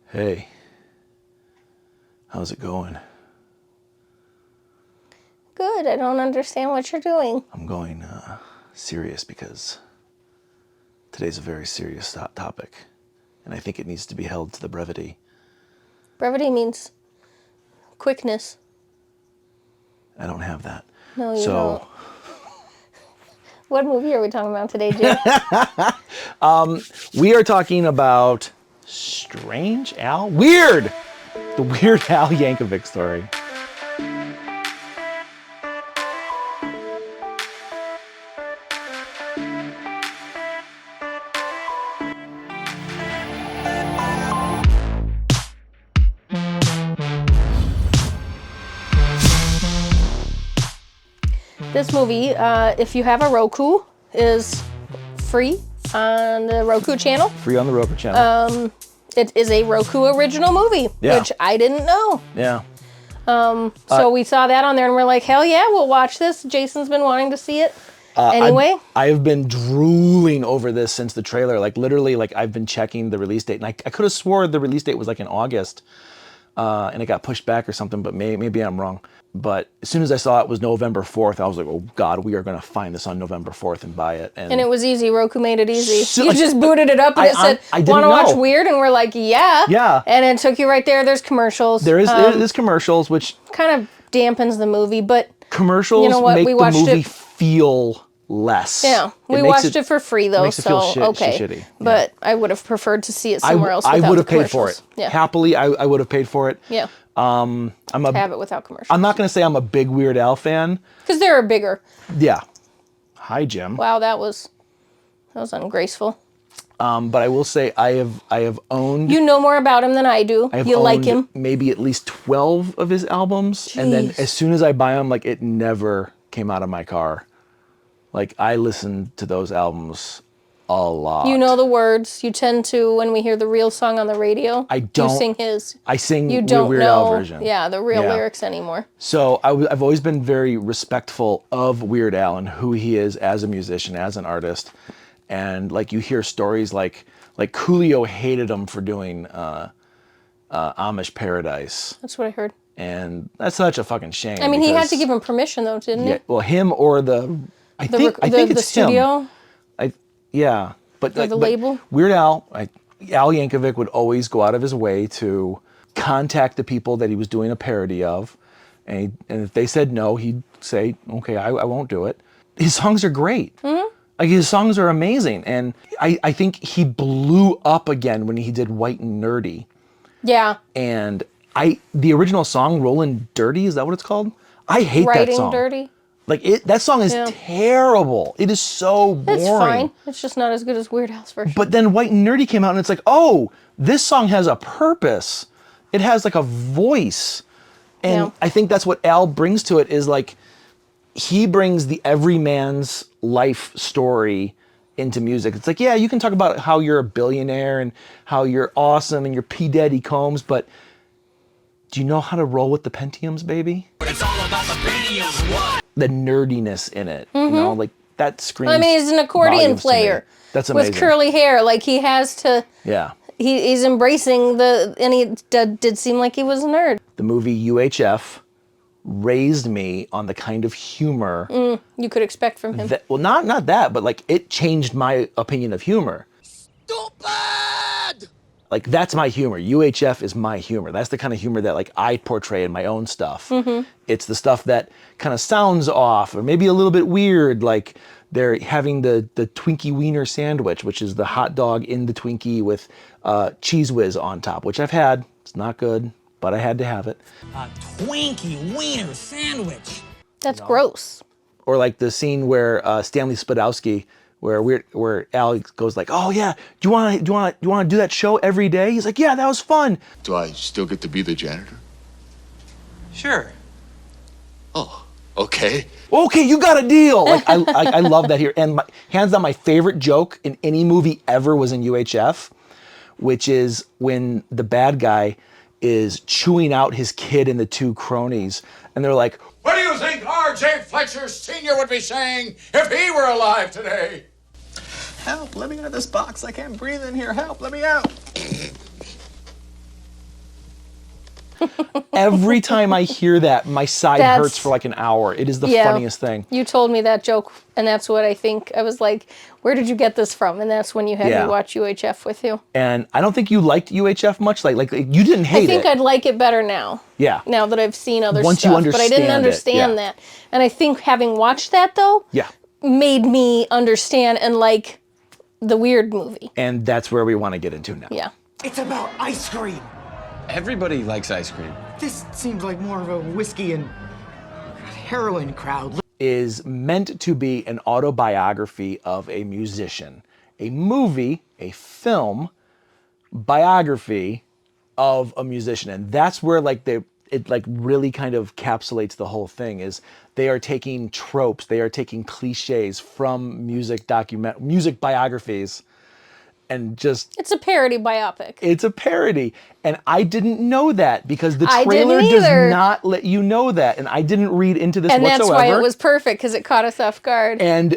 Hey, how's it going? Good. I don't understand what you're doing. I'm going serious because today's a very serious topic, and I think it needs to be held to the brevity. Brevity means quickness. I don't have that. No, you don't. What movie are we talking about today, Jim? We are talking about Weird! The Weird Al Yankovic Story. This movie, if you have a Roku, is free on the Roku channel. Free on the Roku channel. It is a Roku original movie, which I didn't know. Yeah. So we saw that on there and we're like, hell yeah, we'll watch this. Jason's been wanting to see it. Anyway. I've been drooling over this since the trailer. Like literally, like I've been checking the release date, and I could have swore the release date was like in August, and it got pushed back or something, but maybe I'm wrong. But as soon as I saw it was November 4th, I was like, oh God, we are going to find this on November 4th and buy it. And it was easy. Roku made it easy. You just booted it up and it said, want to watch Weird? And we're like, yeah. Yeah. And it took you right there. There's commercials. There's commercials, which kind of dampens the movie, but commercials make the movie feel less. Yeah. We watched it for free though, so okay. Shitty. But I would have preferred to see it somewhere else. I would have paid for it. Yeah. Happily, I would have paid for it. Yeah. Have it without commercials. I'm not going to say I'm a big Weird Al fan. Because there are bigger. Yeah. Hi, Jim. Wow, that was ungraceful. But I will say I have owned. You know more about him than I do. You like him. Maybe at least 12 of his albums. Jeez. And then as soon as I buy them, like it never came out of my car. Like I listened to those albums a lot. You know the words. You tend to, when we hear the real song on the radio, I don't. You sing his. I sing you the don't Weird know, Al version. Yeah, the real lyrics anymore. So I've always been very respectful of Weird Al and who he is as a musician, as an artist. And like you hear stories like Coolio hated him for doing Amish Paradise. That's what I heard. And that's such a fucking shame. I mean, he had to give him permission though, didn't he? Well, him or I think it's the studio. Him. Yeah, but the label. Weird Al, Al Yankovic would always go out of his way to contact the people that he was doing a parody of, and if they said no, he'd say, "Okay, I won't do it." His songs are great. Mm-hmm. Like his songs are amazing, and I think he blew up again when he did White and Nerdy. Yeah. And the original song "Rollin' Dirty," is that what it's called? I hate that song. Writing Dirty. Like that song is terrible. It is so boring. It's fine. It's just not as good as Weird Al's version. But then White and Nerdy came out and it's like, oh, this song has a purpose. It has like a voice. And I think that's what Al brings to it is like, he brings the everyman's life story into music. It's like, yeah, you can talk about how you're a billionaire and how you're awesome and you're P. Diddy Combs, but do you know how to roll with the Pentiums, baby? It's all about the Pentiums, what? The nerdiness in it, you know, like that screams. I mean, he's an accordion player. That's amazing. With curly hair, like he has to. Yeah. He's embracing and he did seem like he was a nerd. The movie UHF raised me on the kind of humor you could expect from him. Well, not that, but like it changed my opinion of humor. Stupid! Like that's my humor. UHF is my humor. That's the kind of humor that like I portray in my own stuff. Mm-hmm. It's the stuff that kind of sounds off or maybe a little bit weird. Like they're having the Twinkie Wiener sandwich, which is the hot dog in the Twinkie with Cheese Whiz on top, which I've had. It's not good, but I had to have it. A Twinkie Wiener sandwich. That's gross. Or like the scene where Stanley Spadowski, where Al goes like, oh yeah, do you want to do that show every day? He's like, yeah, that was fun. Do I still get to be the janitor? Sure. Oh, okay. Okay, you got a deal. Like I love that here. And hands down, my favorite joke in any movie ever was in UHF, which is when the bad guy is chewing out his kid and the two cronies, and they're like, what do you think R.J. Fletcher Sr. would be saying if he were alive today? Help, let me out of this box. I can't breathe in here. Help, let me out. Every time I hear that, my side That's- hurts for like an hour. It is the Yeah. funniest thing. You told me that joke, and that's what I think. I was like, where did you get this from? And that's when you had Yeah. me watch UHF with you. And I don't think you liked UHF much. Like you didn't hate it. I think I'd like it better now. Yeah. Now that I've seen other Once stuff. you But I didn't understand it, understand yeah. that. And I think having watched that, though, Yeah. made me understand and like the weird movie. And that's where we want to get into now. Yeah. It's about ice cream. Everybody likes ice cream. This seems like more of a whiskey and heroin crowd. Is meant to be an autobiography of a musician. A movie, a film, biography of a musician. And that's where it like really kind of encapsulates the whole thing. Is they are taking tropes, they are taking cliches from music biographies, and just It's a parody biopic. it's a parody. And I didn't know that because the I didn't trailer either. does not let you know that. And I didn't read into this And whatsoever. that's why it was perfect, because it caught us off guard. And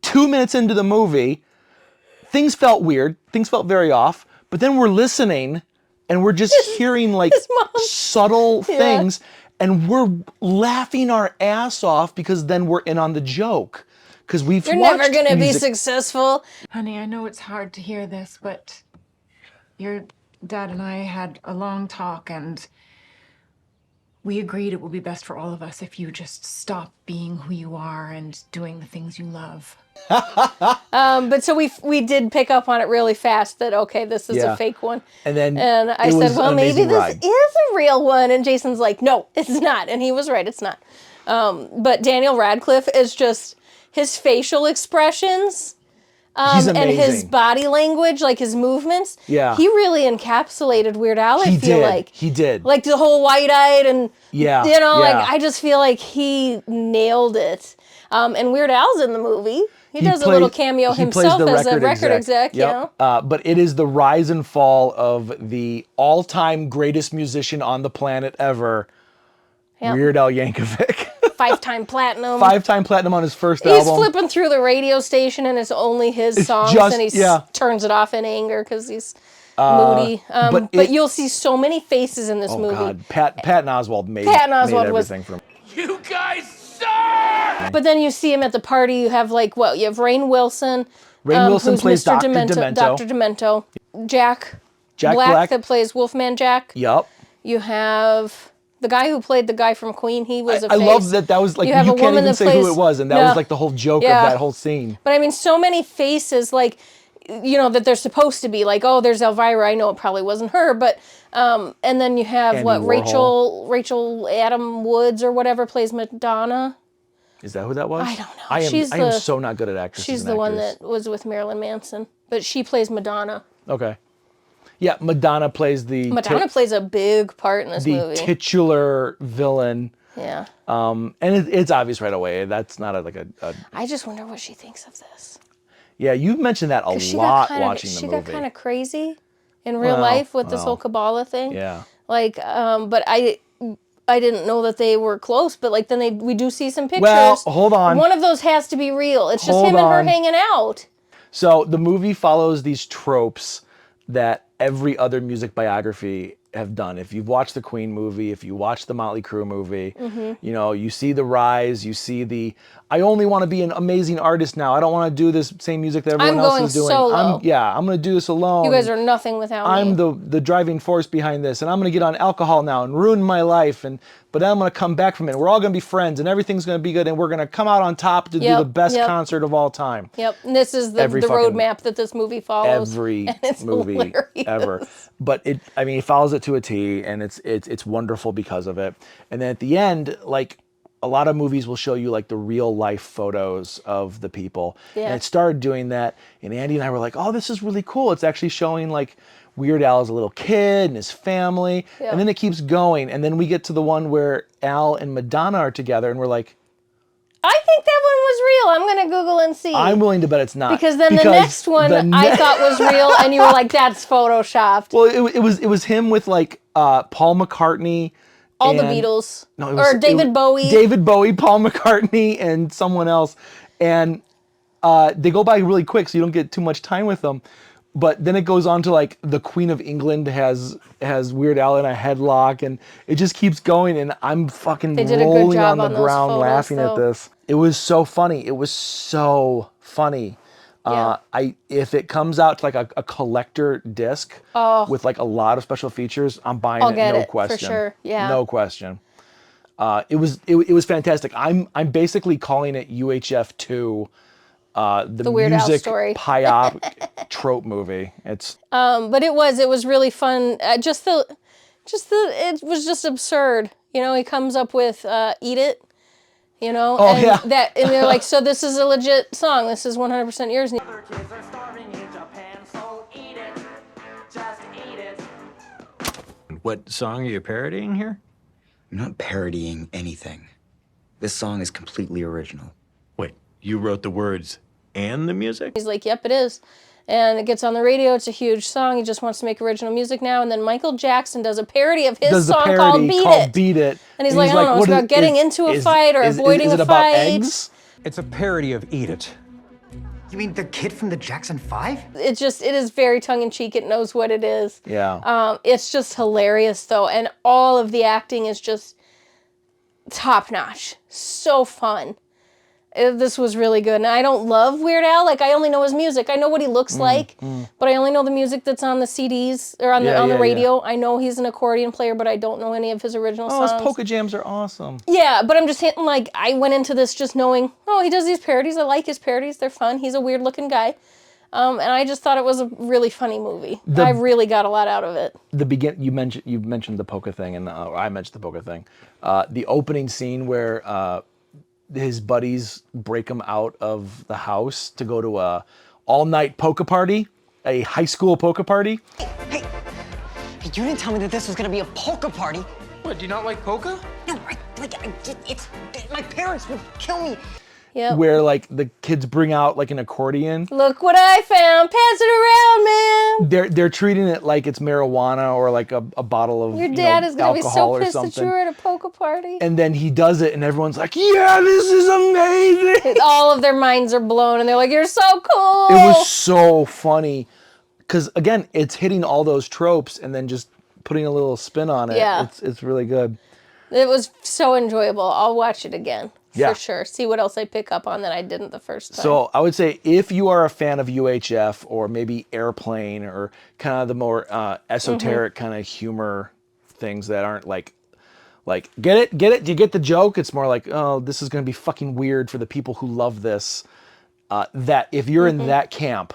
2 minutes into the movie, things felt weird. Things felt very off. But then we're listening and we're just hearing like mom. subtle things. And we're laughing our ass off because then we're in on the joke. Because we've You're watched never going to be music- successful. Honey, I know it's hard to hear this, but your dad and I had a long talk, and we agreed it will be best for all of us if you just stop being who you are and doing the things you love. But so we did pick up on it really fast that, okay, this is Yeah. a fake one. And I it was said, well, an maybe amazing this ride. is a real one. And Jason's like, no, it's not. And he was right, it's not. But Daniel Radcliffe is just, his facial expressions He's and his amazing. body language, like his movements, Yeah. he really encapsulated Weird Al, I He feel did. like. He did. Like the whole wide-eyed and, Yeah, you know, yeah. like I just feel like he nailed it. And Weird Al's in the movie. He does a plays- little cameo he plays himself the as a record exec, you Yep. know? But it is the rise and fall of the all-time greatest musician on the planet ever, Yep. Weird Al Yankovic. 5-time platinum. 5-time platinum on his first He's album. flipping through the radio station and it's only his songs just- and he yeah. turns it off in anger because he's moody. but But it- you'll see so many faces in this Oh movie. God, Patton Oswalt made Oswalt was- everything from. You guys suck! But then you see him at the party. You have you have Rainn Wilson. Rainn Wilson who's plays Mr. Dr. Demento. Dr. Demento. Jack Black. Black that plays Wolfman Jack. Yup. You have the guy who played the guy from Queen. He was a I face. love that was like You you, have a can't woman even that say plays- who it was, and that No. was like the whole joke Yeah. of that whole scene. But I mean, so many faces, like, you know, that they're supposed to be. Like, oh, there's Elvira. I know it probably wasn't her, but and then you have Andy what Warhol. Rachel Adam Woods or whatever plays Madonna. Is that who that was? I don't know. I am. She's I am the- so not good at actresses. She's and the one actors. that was with Marilyn Manson, but she plays Madonna. Okay. Yeah, Madonna plays the Madonna plays a big part in this the movie. titular villain. Yeah. And it's obvious right away. That's not a I just wonder what she thinks of this. yeah. You've mentioned that a 'Cause lot watching the she movie. got kind of crazy in real Well, life with this well. whole Kabbalah thing. Yeah. Like, but I didn't know that they were close, but like then we do see some pictures. Well, hold on. One of those has to be real. It's just Hold him and her on. hanging out. So the movie follows these tropes that every other music biography have done. If you've watched the Queen movie, if you watch the Motley Crue movie, Mm-hmm. you know, you see the rise, you see the, I only want to be an amazing artist now. I don't want to do this same music that everyone I'm else going is doing. solo. I'm going to do this alone. You guys are nothing without I'm me. the driving force behind this, and I'm going to get on alcohol now and ruin my life, but then I'm going to come back from it. We're all going to be friends, and everything's going to be good, and we're going to come out on top to do Yep, the best yep. concert of all time. Yep. And this is the Every fucking- roadmap that this movie follows. Every and it's movie hilarious. ever, but it follows it to a T, and it's wonderful because of it. And then at the end, like a lot of movies will show you like the real life photos of the people, Yeah. and it started doing that. And Andy and I were like, oh, this is really cool. It's actually showing like Weird Al as a little kid and his family, Yeah. and then it keeps going, and then we get to the one where Al and Madonna are together, and we're like, I think that one was real. I'm going to Google and see. I'm willing to bet it's not, because then the next one I thought was real, and you were like, that's photoshopped. Well, it was him with like Paul McCartney. All the and- Beatles. No, it was, or David Bowie. David Bowie, Paul McCartney, and someone else. And they go by really quick, so you don't get too much time with them. But then it goes on to like the Queen of England has Weird Al in a headlock, and it just keeps going. And I'm fucking They did a good rolling job on the on those ground photos, laughing at though. this. It was so funny. It was so funny. Yeah. If it comes out to like a collector disc with like a lot of special features, I'm buying I'll it. get No it, for question. sure. Yeah. No question. It was fantastic. I'm basically calling it UHF 2. The Weird Al music story. PIOP trope movie. It's But it was really fun. It was just absurd. You know, he comes up with "Eat It," you know, Oh, and yeah. and they're like, so this is a legit song. This is 100% yours. And Other kids are starving in Japan, so eat it. Just eat it. What song are you parodying here? I'm not parodying anything. This song is completely original. Wait, you wrote the words and the music? he's like, yep, it is. And it gets on the radio. It's a huge song. He just wants to make original music now. And then Michael Jackson does a parody of his song called "Beat It." And he's like, I don't know, it's about getting into a fight or avoiding is it a about fight. eggs? It's a parody of Eat It. You mean the kid from the Jackson 5? It is very tongue-in-cheek. It knows what it is. Yeah. It's just hilarious, though. And all of the acting is just top-notch. So fun. This was really good. And I don't love Weird Al. Like, I only know his music. I know what he looks like, but I only know the music that's on the CDs or on the radio. I know he's an accordion player, but I don't know any of his original songs. His polka jams are awesome. Yeah, but I'm just hitting, like, I went into this just knowing, oh, he does these parodies. I like his parodies. They're fun. He's a weird-looking guy. And I just thought it was a really funny movie. I really got a lot out of it. You mentioned the polka thing, and I mentioned the polka thing. The opening scene where his buddies break him out of the house to go to a all-night polka party, a high school polka party. Hey, you didn't tell me that this was gonna be a polka party. What, do you not like polka? No, my parents would kill me. Yep. Where like the kids bring out like an accordion. Look what I found. Pass it around, man. They're treating it like it's marijuana or like a bottle of Your dad is going to be alcohol so or pissed that something. you were at a polka party. And then he does it and everyone's like, yeah, this is amazing. All of their minds are blown and they're like, you're so cool. It was so funny. Because again, it's hitting all those tropes and then just putting a little spin on it. Yeah. It's really good. It was so enjoyable. I'll watch it again. Yeah. For sure. See what else I pick up on that I didn't the first time. So I would say if you are a fan of UHF or maybe Airplane or kind of the more esoteric kind of humor things that aren't like get it? Do you get the joke? It's more like, oh, this is going to be fucking weird for the people who love this. That if you're in that camp,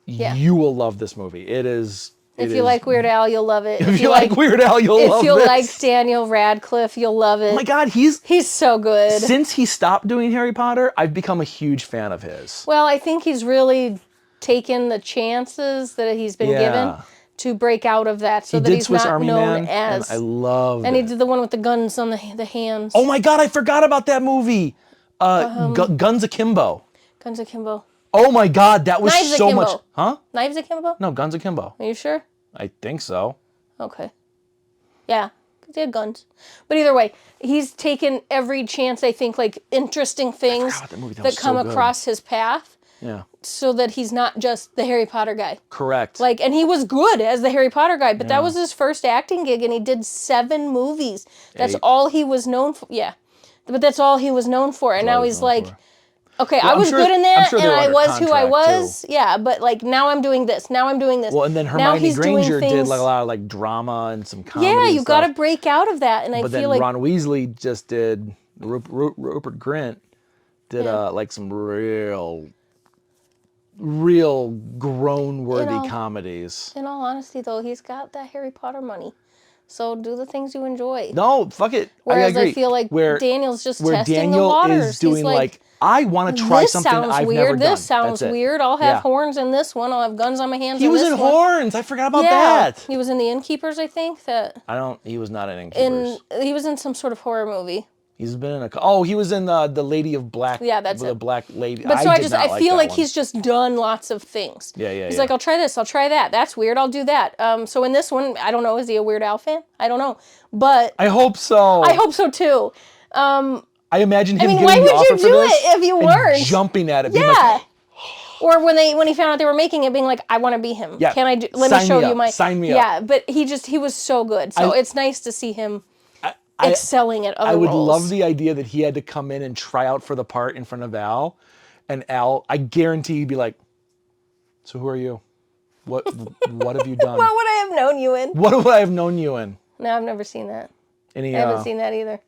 you will love this movie. It is. If you like Weird Al, you'll love it. If you like Weird Al, you'll love it. If you like Daniel Radcliffe, you'll love it. Oh my God, he's so good. Since he stopped doing Harry Potter, I've become a huge fan of his. Well, I think he's really taken the chances that he's been given to break out of that, so that he's Swiss not Army known Man, as. and I loved And he it. did the one with the guns on the hands. Oh my God, I forgot about that movie. Guns Akimbo. Guns Akimbo. Oh my God, that was Knives so Akimbo. much. Huh? Knives Akimbo? No, Guns Akimbo. Are you sure? I think so. Okay. Yeah, they had guns. But either way, he's taken every chance, I think, like interesting things that movie. That that was come so good. across his path Yeah. so that he's not just the Harry Potter guy. Correct. Like, and he was good as the Harry Potter guy, but that was his first acting gig and he did 7 movies. That's 8. all he was known for. Yeah. But that's all he was known for. And now he's like, okay, Well, I I'm was sure- good in I'm that sure and they were I under was who I contract, was. Yeah, but like now I'm doing this. Now I'm doing this. Well, and then Now Hermione he's doing Granger did things- like a lot of like drama and some comedy. Yeah, and you got to stuff. break out of that. And I But feel then like Ron Weasley just did. Rupert Grint did like some real groan-worthy You know, comedies. in all honesty, though, he's got that Harry Potter money. So do the things you enjoy. No, fuck it. Whereas I agree. feel like Daniel's just where testing Daniel the waters. is doing He's like, I want to try this something sounds I've weird. never done. This sounds That's it. weird. I'll have Yeah. horns in this one. I'll have guns on my hands. He in was this in one. Horns. I forgot about Yeah, that. he was in The Innkeepers, I think. He was not in Innkeepers. He was in some sort of horror movie. He's been in he was in the Lady of Black. Yeah, that's the it. Black Lady. But so I feel that like one. he's just done lots of things. Yeah. He's like, I'll try this, I'll try that. That's weird, I'll do that. So in this one, I don't know, is he a Weird Al fan? I don't know. But I hope so. I hope so too. I imagine him I mean, getting why the would offer you for do this it if you and weren't? jumping at it, being Yeah. like, Or when he found out they were making it, being like, I want to be him. Yeah. Can I do? Let me show you my. Sign me up. Yeah, but he was so good. So it's nice to see him excelling at other roles. I would love the idea that he had to come in and try out for the part in front of Al, and Al, I guarantee he'd be like, "So who are you? What have you done? What would I have known you in? What would I have known you in?" No, I've never seen that. I I haven't seen that either.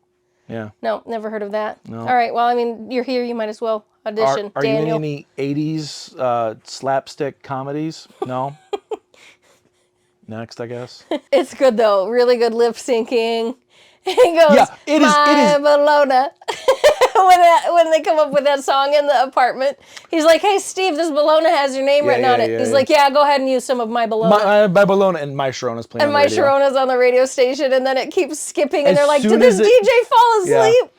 Yeah. No, never heard of that. No. All right. Well, I mean, you're here. You might as well audition. Are Daniel. you in any 80s slapstick comedies? No. Next, I guess. It's good though. Really good lip syncing. He goes, Yeah, it is. My Bologna. when they come up with that song in the apartment, he's like, "Hey, Steve, this Bologna has your name written on it." He's like, "Yeah, go ahead and use some of my Bologna." My Bologna and my Sharona's playing. And on the my radio. Sharona's on the radio station, and then it keeps skipping, and As they're like, soon "Did this as DJ fall asleep?"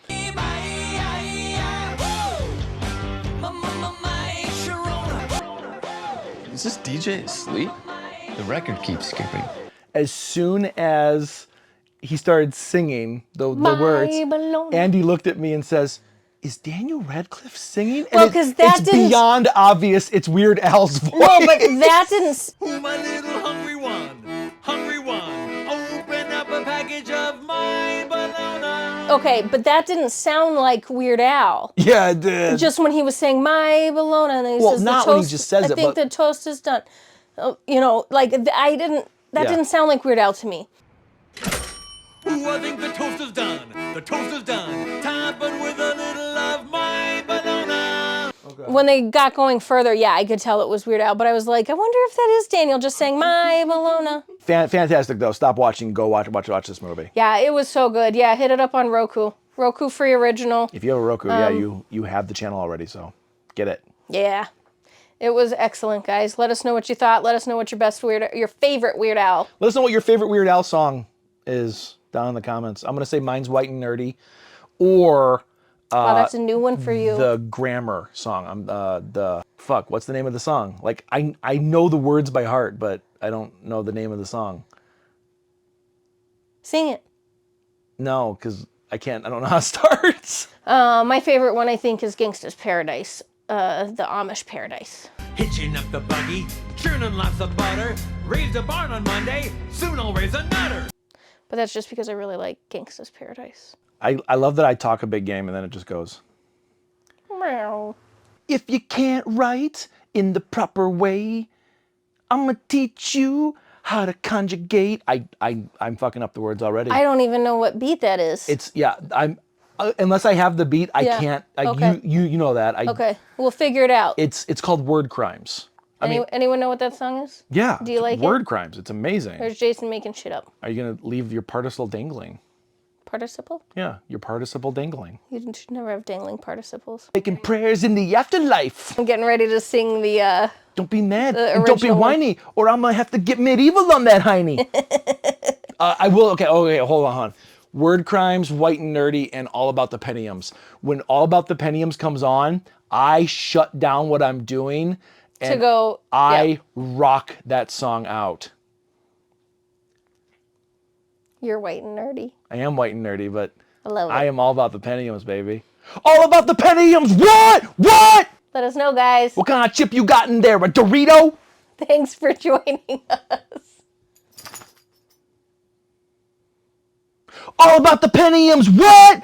Is this DJ asleep? The record keeps skipping. As soon as he started singing the words, Bologna. Andy looked at me and says, "Is Daniel Radcliffe singing?" Well, And 'cause that it's didn't- beyond obvious. It's Weird Al's voice. No, but that didn't. Who my little hungry one? Hungry one. Open up a package of my bologna. Okay, but that didn't sound like Weird Al. Yeah, it did. Just when he was saying my bologna, and then he Well, says not the when he toast. just says I it, think but- the toast is done. You know, like I didn't. That Yeah. didn't sound like Weird Al to me. Ooh, I think the toast is done. The toast is done. Tampered with a little of my bologna. When they got going further, yeah, I could tell it was Weird Al, but I was like, I wonder if that is Daniel just saying my bologna. Fantastic though. Stop watching. Go watch this movie. Yeah, it was so good. Yeah, hit it up on Roku. Roku free original. If you have a Roku, you have the channel already, so get it. Yeah. It was excellent, guys. Let us know what you thought. Let us know what your favorite Weird Al. Let us know what your favorite Weird Al song is down in the comments. I'm gonna say mine's White and Nerdy, or Wow, that's a new one for you. the Grammar song. What's the name of the song? Like I know the words by heart, but I don't know the name of the song. Sing it. No, because I don't know how it starts. My favorite one, I think, is Gangsta's Paradise. The Amish Paradise. Hitching up the buggy, churning lots of butter. Raised a barn on Monday, soon I'll raise a nutter. But that's just because I really like Gangsta's Paradise. I love that I talk a big game and then it just goes. Meow. If you can't write in the proper way, I'm gonna teach you how to conjugate. I'm fucking up the words already. I don't even know what beat that is. I'm unless I have the beat, I can't. Okay. You know that. Okay, we'll figure it out. It's called Word Crimes. Anyone know what that song is? Yeah. Do you like Word it? Crimes. It's amazing. Or is Jason making shit up? Are you gonna leave your participle dangling? Participle? Yeah, your participle dangling. You should never have dangling participles. Making prayers in the afterlife. I'm getting ready to sing the. Don't be mad. The And don't be original one. whiny, or I'm gonna have to get medieval on that, hiney. I will. Okay, hold on. Word Crimes, White and Nerdy, and All About the Pentiums. When All About the Pentiums comes on, I shut down what I'm doing and I rock that song out. You're white and nerdy. I am white and nerdy, but I love it. I am all about the Pentiums, baby. All about the Pentiums. What? Let us know, guys. What kind of chip you got in there? A Dorito? Thanks for joining us. All about the Pentiums. What?